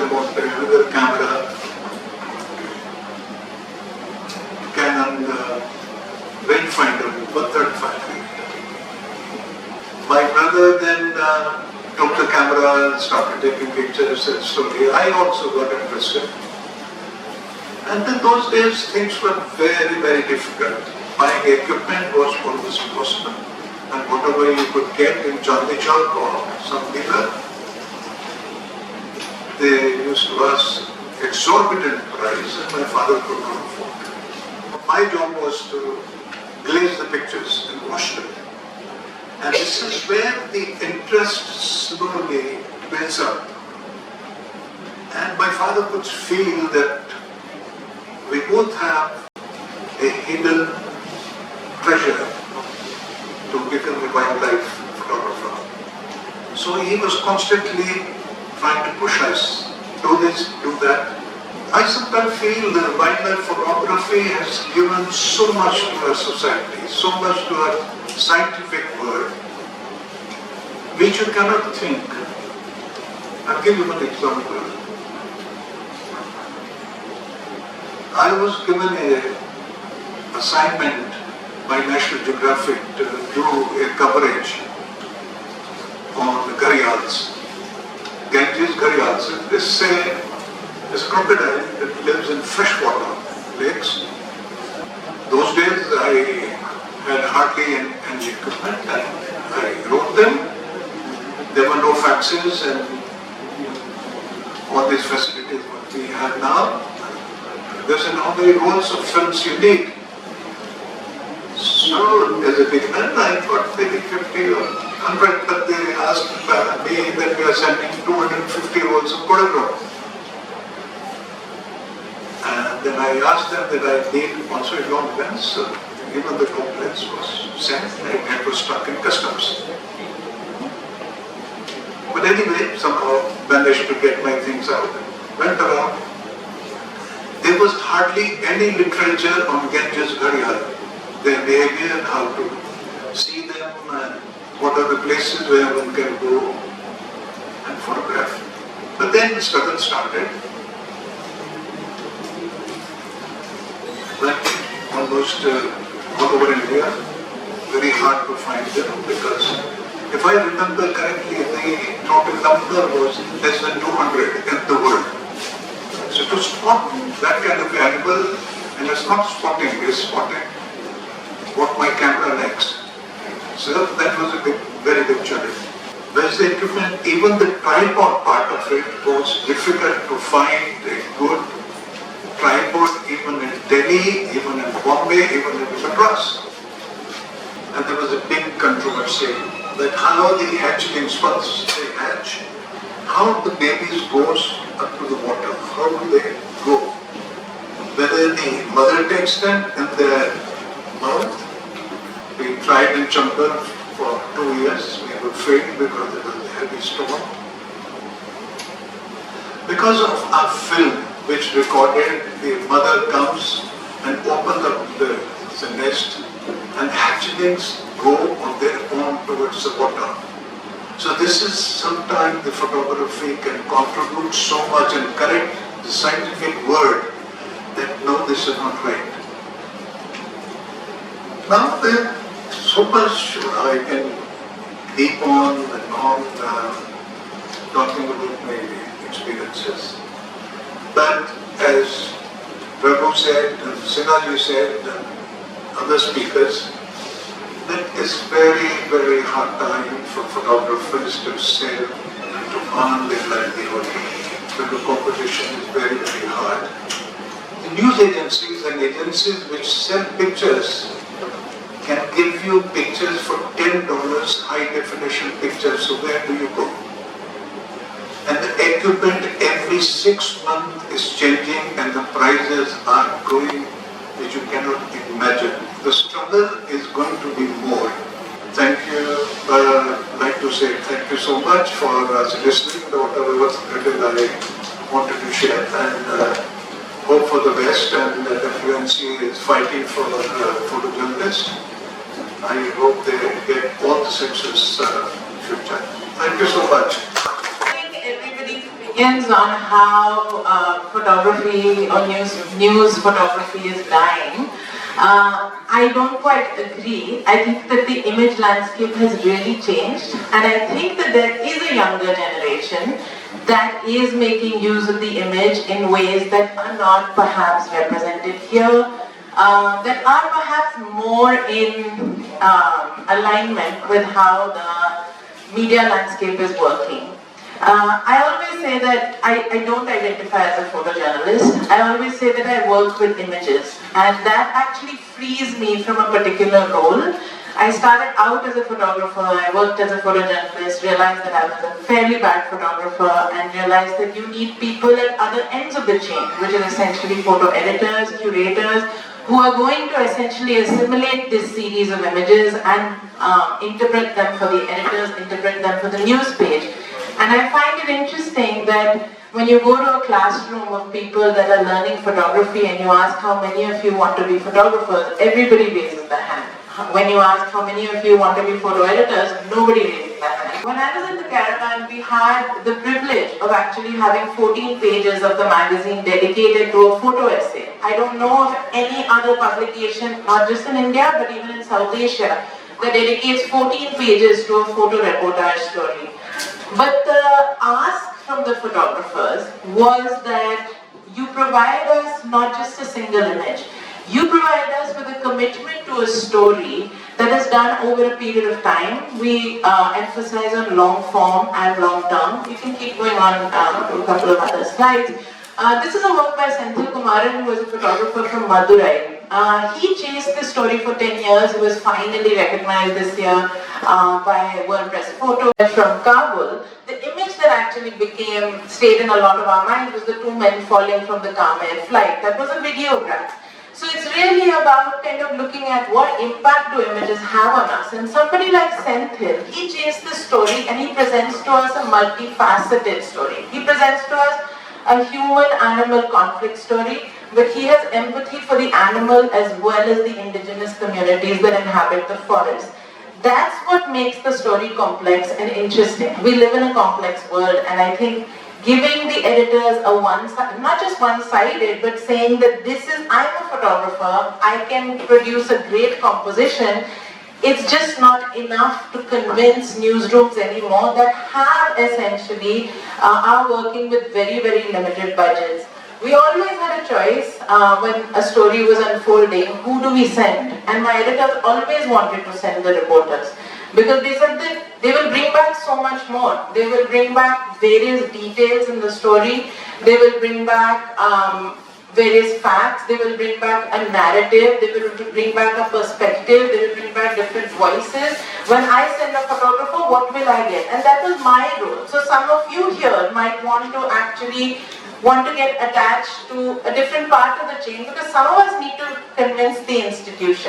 bought another camera, Canon rangefinder, 135. My brother then took the camera and started taking pictures and slowly I also got interested. And in those days things were very, very difficult. Buying equipment was almost impossible. And whatever you could get in Jagdishyadav or some dealer, they used to ask exorbitant price and my father could not afford. My job was to glaze the pictures and wash them. And this is where the interest slowly builds up. And my father could feel that we both have a hidden treasure to become a wildlife photographer. So he was constantly trying to push us, do this, do that. I sometimes feel that wildlife photography has given so much to our society, so much to our scientific world, which you cannot think. I'll give you an example. I was given an assignment by National Geographic to do a coverage on gharials, Ganges gharials. This is a crocodile that lives in freshwater lakes. Those days I had hardly any equipment and I wrote them. There were no faxes and all these facilities what we have now. There's how many rolls of films you need. So as a beginner I thought maybe 50 or 100, but they asked me that we are sending 250 rolls of photograph. And then I asked them that I need also a long lens, so even the long lens was sent and it was stuck in customs. But anyway, somehow managed to get my things out and went around. There was hardly any literature on Ganges gharial, their behavior and how to see them and what are the places where one can go and photograph. But then the struggle started. Went almost all over India, very hard to find them because if I remember correctly, the total number was less than 200 in the world. So to spot that kind of animal, and it's not spotting, it's spotting what my camera likes. So that was a very big challenge. Whereas the equipment, even the tripod part of it was difficult to find a good tripod even in Delhi, even in Bombay, even in Madras. And there was a big controversy that how the hatchlings, once they hatch, how the babies goes up to the water, how do they go? Whether the mother takes them in their mouth. We tried in Chambar for 2 years, we were failed because it was a heavy storm. Because of our film which recorded the mother comes and opens up the nest and hatchlings go on their own towards the water. So this is sometimes the photography can contribute so much and correct the scientific word that no, this is not right. Now there's so much I can deep on and on talking about my experiences. But as Prabhu said, and Sinhaji said, and other speakers, that is very, very hard time for photographers to sell and to earn their livelihood. But the competition is very, very hard. The news agencies and agencies which sell pictures can give you pictures for $10, high definition pictures, so where do you go? And the equipment every 6 months is changing and the prices are going which you cannot imagine. The struggle is going to be more. Thank you. I'd like to say thank you so much for listening to whatever was written I wanted to share, and hope for the best, and the FUNC is fighting for photojournalists. I hope they get all the success in future. Thank you so much. Thank everybody for opinions on how photography or news photography is dying. I don't quite agree. I think that the image landscape has really changed, and I think that there is a younger generation that is making use of the image in ways that are not perhaps represented here, that are perhaps more in alignment with how the media landscape is working. I always say that I don't identify as a photojournalist. I always say that I work with images, and that actually frees me from a particular role. I started out as a photographer, I worked as a photojournalist, realized that I was a fairly bad photographer, and realized that you need people at other ends of the chain, which is essentially photo editors, curators, who are going to essentially assimilate this series of images and interpret them for the editors, interpret them for the news page. And I find it interesting that when you go to a classroom of people that are learning photography and you ask how many of you want to be photographers, everybody raises their hand. When you ask how many of you want to be photo editors, nobody raises their hand. When I was in the caravan, we had the privilege of actually having 14 pages of the magazine dedicated to a photo essay. I don't know of any other publication, not just in India, but even in South Asia, that dedicates 14 pages to a photo reportage story. But the ask from the photographers was that you provide us not just a single image, you provide us with a commitment to a story that is done over a period of time. We emphasize on long form and long term. You can keep going on to a couple of other slides. This is a work by Senthil Kumaran, who is a photographer from Madurai. He chased this story for 10 years. He was finally recognized this year by World Press Photo from Kabul. The image that actually stayed in a lot of our minds was the two men falling from the Calm Air flight. That was a videograph. So it's really about kind of looking at what impact do images have on us. And somebody like Senthil, he chased this story and he presents to us a multifaceted story. He presents to us a human-animal conflict story, but he has empathy for the animal as well as the indigenous communities that inhabit the forest. That's what makes the story complex and interesting. We live in a complex world, and I think giving the editors a not just one-sided, but saying that I'm a photographer, I can produce a great composition, it's just not enough to convince newsrooms anymore that have essentially are working with very, very limited budgets. We always had a choice when a story was unfolding, who do we send? And my editors always wanted to send the reporters, because they said that they will bring back so much more. They will bring back various details in the story, they will bring back various facts, they will bring back a narrative, they will bring back a perspective, they will bring back different voices. When I send a photographer, what will I get? And that was my role. So some of you here might want to get attached to a different part of the chain, because some of us need to convince the institution.